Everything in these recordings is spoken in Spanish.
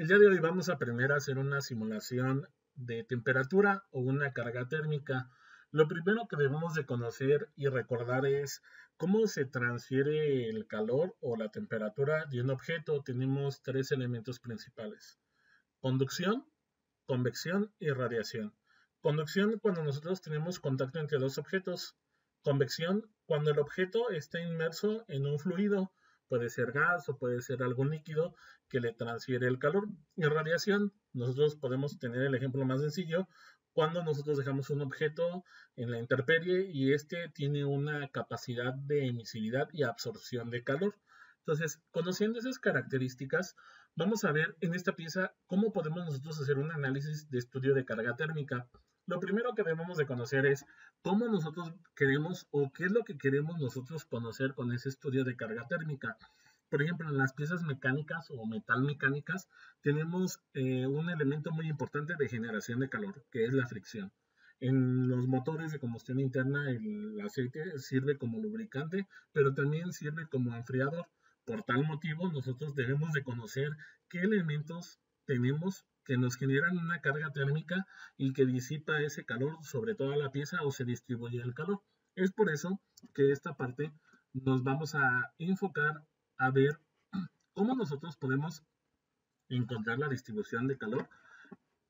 El día de hoy vamos a aprender a hacer una simulación de temperatura o una carga térmica. Lo primero que debemos de conocer y recordar es cómo se transfiere el calor o la temperatura de un objeto. Tenemos tres elementos principales: conducción, convección y radiación. Conducción cuando nosotros tenemos contacto entre dos objetos. Convección cuando el objeto está inmerso en un fluido, puede ser gas o puede ser algo líquido que le transfiere el calor. Y radiación, nosotros podemos tener el ejemplo más sencillo cuando nosotros dejamos un objeto en la intemperie y este tiene una capacidad de emisividad y absorción de calor. Entonces, conociendo esas características, vamos a ver en esta pieza cómo podemos nosotros hacer un análisis de estudio de carga térmica. Lo primero que debemos de conocer es cómo nosotros queremos o qué es lo que queremos nosotros conocer con ese estudio de carga térmica. Por ejemplo, en las piezas mecánicas o metalmecánicas tenemos un elemento muy importante de generación de calor, que es la fricción. En los motores de combustión interna el aceite sirve como lubricante, pero también sirve como enfriador. Por tal motivo, nosotros debemos de conocer qué elementos tenemos que nos generan una carga térmica y que disipa ese calor sobre toda la pieza o se distribuye el calor. Es por eso que esta parte nos vamos a enfocar a ver cómo nosotros podemos encontrar la distribución de calor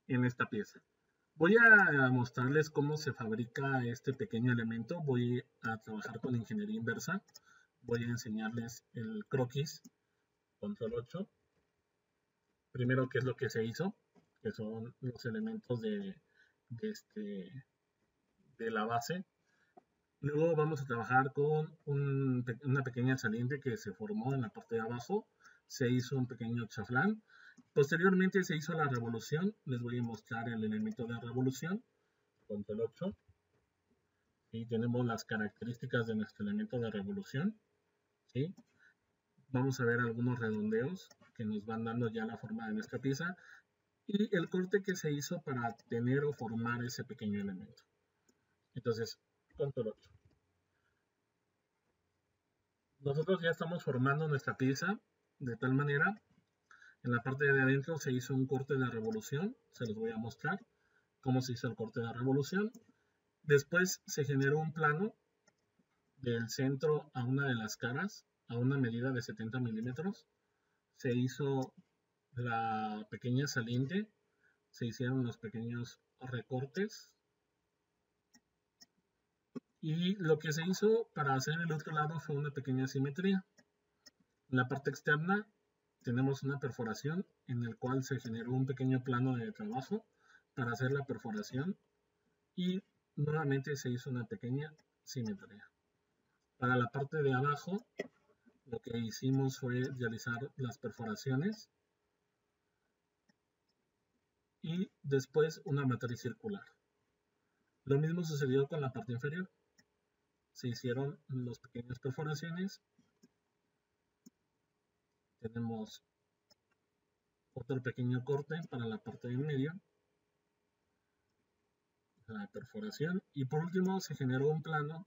en esta pieza. Voy a mostrarles cómo se fabrica este pequeño elemento. Voy a trabajar con ingeniería inversa. Voy a enseñarles el croquis, control 8. Primero, qué es lo que se hizo, que son los elementos de la base. Luego vamos a trabajar con una pequeña saliente que se formó en la parte de abajo. Se hizo un pequeño chaflán. Posteriormente se hizo la revolución. Les voy a mostrar el elemento de revolución, control 8. Y tenemos las características de nuestro elemento de revolución. ¿Sí? Vamos a ver algunos redondeos que nos van dando ya la forma de nuestra pieza y el corte que se hizo para tener o formar ese pequeño elemento. Entonces, control 8. Nosotros ya estamos formando nuestra pieza de tal manera. En la parte de adentro se hizo un corte de revolución. Se los voy a mostrar cómo se hizo el corte de revolución. Después se generó un plano del centro a una de las caras a una medida de 70 milímetros. Se hizo la pequeña saliente, se hicieron los pequeños recortes y lo que se hizo para hacer el otro lado fue una pequeña simetría. En la parte externa tenemos una perforación en el cual se generó un pequeño plano de trabajo para hacer la perforación y nuevamente se hizo una pequeña simetría. Para la parte de abajo lo que hicimos fue realizar las perforaciones y después una matriz circular. Lo mismo sucedió con la parte inferior. Se hicieron las pequeñas perforaciones. Tenemos otro pequeño corte para la parte de en medio, la perforación, y por último se generó un plano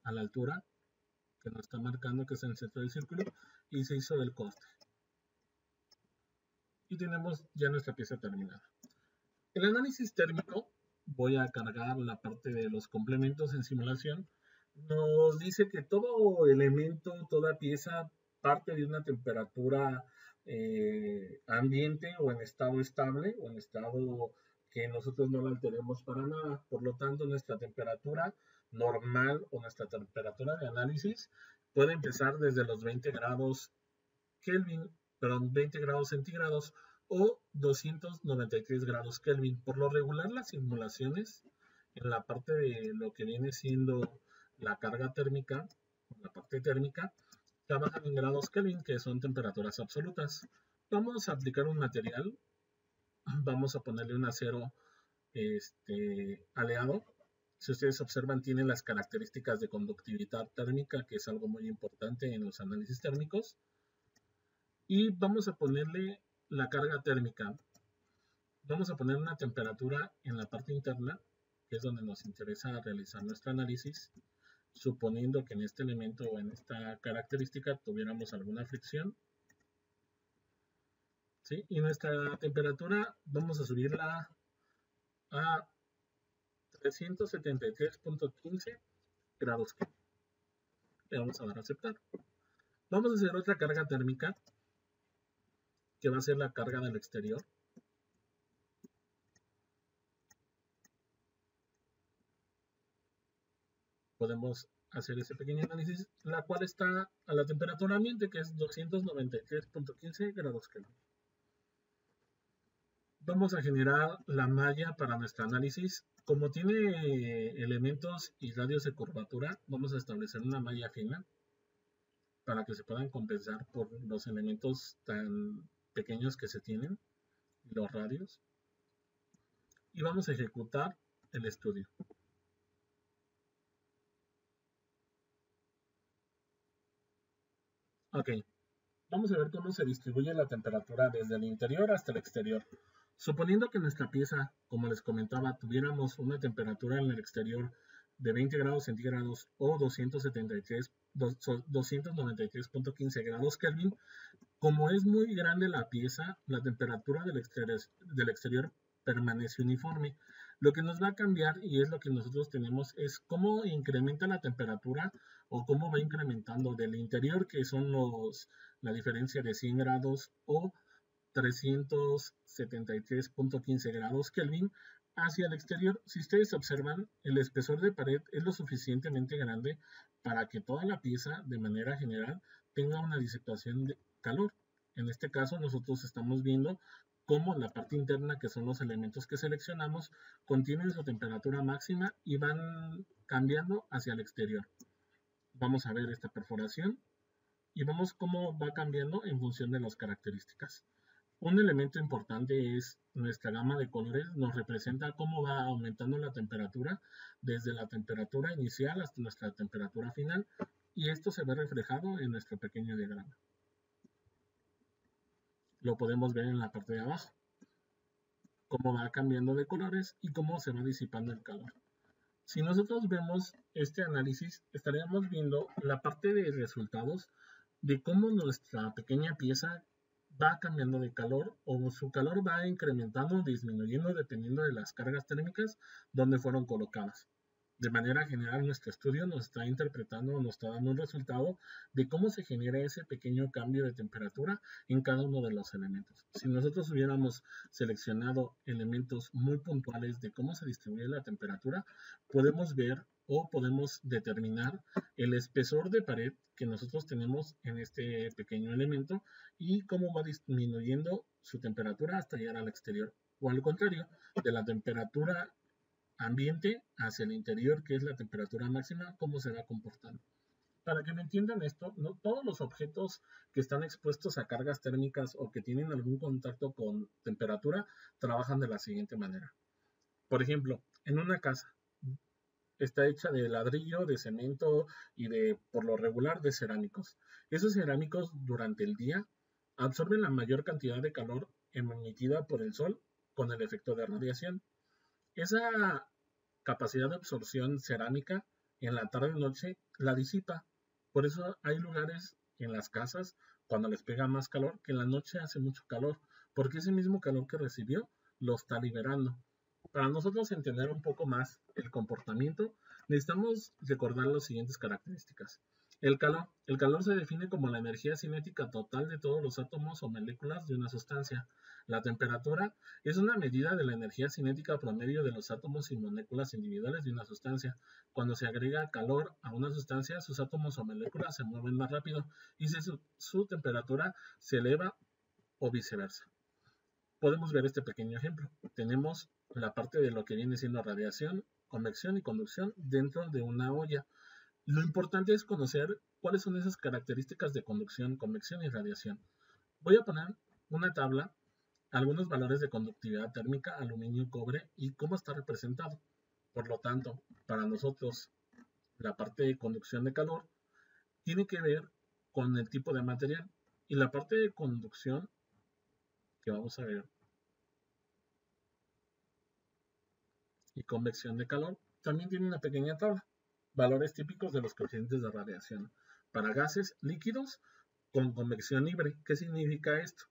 a la altura que nos está marcando que es el centro del círculo y se hizo el corte. Y tenemos ya nuestra pieza terminada. El análisis térmico, voy a cargar la parte de los complementos en simulación, nos dice que todo elemento, toda pieza parte de una temperatura ambiente o en estado estable o en estado que nosotros no la alteremos para nada. Por lo tanto, nuestra temperatura normal o nuestra temperatura de análisis puede empezar desde los 20 grados Kelvin, perdón, 20 grados centígrados o 293 grados Kelvin. Por lo regular, las simulaciones en la parte de lo que viene siendo la carga térmica, la parte térmica, trabajan en grados Kelvin, que son temperaturas absolutas. Vamos a aplicar un material, vamos a ponerle un acero aleado. Si ustedes observan, tiene las características de conductividad térmica, que es algo muy importante en los análisis térmicos. Y vamos a ponerle la carga térmica. Vamos a poner una temperatura en la parte interna, que es donde nos interesa realizar nuestro análisis, suponiendo que en este elemento o en esta característica tuviéramos alguna fricción. ¿sí? Y nuestra temperatura vamos a subirla a 373.15 grados Kelvin. Le vamos a dar a aceptar. Vamos a hacer otra carga térmica, que va a ser la carga del exterior. Podemos hacer ese pequeño análisis, la cual está a la temperatura ambiente, que es 293.15 grados Kelvin. Vamos a generar la malla para nuestro análisis. Como tiene elementos y radios de curvatura, vamos a establecer una malla fina para que se puedan compensar por los elementos tan pequeños que se tienen, los radios. Y vamos a ejecutar el estudio. Ok, vamos a ver cómo se distribuye la temperatura desde el interior hasta el exterior. Suponiendo que nuestra pieza, como les comentaba, tuviéramos una temperatura en el exterior de 20 grados centígrados o 293.15 grados Kelvin, como es muy grande la pieza, la temperatura del exterior permanece uniforme. Lo que nos va a cambiar, y es lo que nosotros tenemos, es cómo incrementa la temperatura o cómo va incrementando del interior, que son la diferencia de 100 grados o 373.15 grados Kelvin, hacia el exterior. Si ustedes observan, el espesor de pared es lo suficientemente grande para que toda la pieza, de manera general, tenga una disipación de calor. En este caso, nosotros estamos viendo cómo la parte interna, que son los elementos que seleccionamos, contienen su temperatura máxima y van cambiando hacia el exterior. Vamos a ver esta perforación y vemos cómo va cambiando en función de las características. Un elemento importante es nuestra gama de colores, nos representa cómo va aumentando la temperatura desde la temperatura inicial hasta nuestra temperatura final, y esto se ve reflejado en nuestro pequeño diagrama. Lo podemos ver en la parte de abajo, cómo va cambiando de colores y cómo se va disipando el calor. Si nosotros vemos este análisis, estaríamos viendo la parte de resultados de cómo nuestra pequeña pieza va cambiando de calor o su calor va incrementando o disminuyendo dependiendo de las cargas térmicas donde fueron colocadas. De manera general, nuestro estudio nos está interpretando o nos está dando un resultado de cómo se genera ese pequeño cambio de temperatura en cada uno de los elementos. Si nosotros hubiéramos seleccionado elementos muy puntuales de cómo se distribuye la temperatura, podemos ver o podemos determinar el espesor de pared que nosotros tenemos en este pequeño elemento y cómo va disminuyendo su temperatura hasta llegar al exterior. O al contrario, de la temperatura ambiente hacia el interior, que es la temperatura máxima, cómo se va comportando. Para que me entiendan esto, no todos los objetos que están expuestos a cargas térmicas o que tienen algún contacto con temperatura trabajan de la siguiente manera. Por ejemplo, en una casa está hecha de ladrillo, de cemento y por lo regular, de cerámicos. Esos cerámicos durante el día absorben la mayor cantidad de calor emitida por el sol con el efecto de radiación. Esa capacidad de absorción cerámica en la tarde-noche la disipa. Por eso hay lugares en las casas, cuando les pega más calor, que en la noche hace mucho calor, porque ese mismo calor que recibió lo está liberando. Para nosotros entender un poco más el comportamiento, necesitamos recordar las siguientes características. El calor se define como la energía cinética total de todos los átomos o moléculas de una sustancia. La temperatura es una medida de la energía cinética promedio de los átomos y moléculas individuales de una sustancia. Cuando se agrega calor a una sustancia, sus átomos o moléculas se mueven más rápido y su temperatura se eleva o viceversa. Podemos ver este pequeño ejemplo. Tenemos la parte de lo que viene siendo radiación, convección y conducción dentro de una olla. Lo importante es conocer cuáles son esas características de conducción, convección y radiación. Voy a poner una tabla, algunos valores de conductividad térmica, aluminio y cobre y cómo está representado. Por lo tanto, para nosotros, la parte de conducción de calor tiene que ver con el tipo de material y la parte de conducción que vamos a ver y convección de calor también tiene una pequeña tabla. Valores típicos de los coeficientes de radiación para gases líquidos con convección libre. ¿Qué significa esto?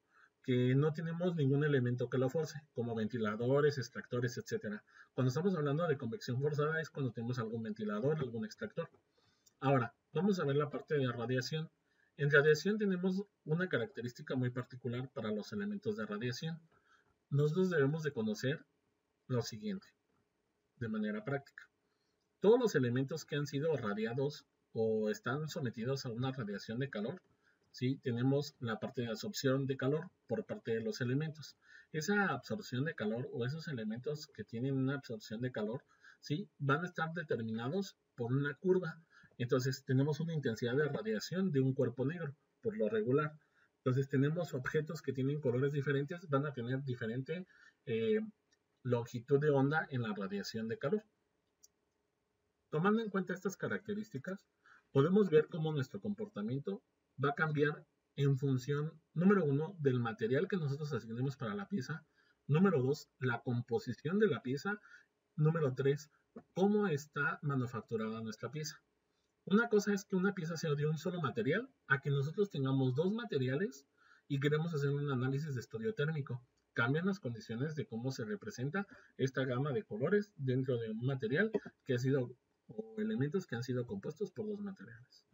que no tenemos ningún elemento que lo force, como ventiladores, extractores, etcétera. Cuando estamos hablando de convección forzada es cuando tenemos algún ventilador, algún extractor. Ahora, vamos a ver la parte de radiación. En radiación tenemos una característica muy particular para los elementos de radiación. Nosotros debemos de conocer lo siguiente, de manera práctica. Todos los elementos que han sido radiados o están sometidos a una radiación de calor, ¿sí? Tenemos la parte de absorción de calor por parte de los elementos. Esa absorción de calor o esos elementos que tienen una absorción de calor, ¿sí? Van a estar determinados por una curva. Entonces tenemos una intensidad de radiación de un cuerpo negro, por lo regular. Entonces tenemos objetos que tienen colores diferentes, van a tener diferente longitud de onda en la radiación de calor. Tomando en cuenta estas características, podemos ver cómo nuestro comportamiento va a cambiar en función, número uno, del material que nosotros asignemos para la pieza, número dos, la composición de la pieza, número tres, cómo está manufacturada nuestra pieza. Una cosa es que una pieza sea de un solo material, a que nosotros tengamos dos materiales y queremos hacer un análisis de estudio térmico. Cambian las condiciones de cómo se representa esta gama de colores dentro de un material que ha sido o elementos que han sido compuestos por dos materiales.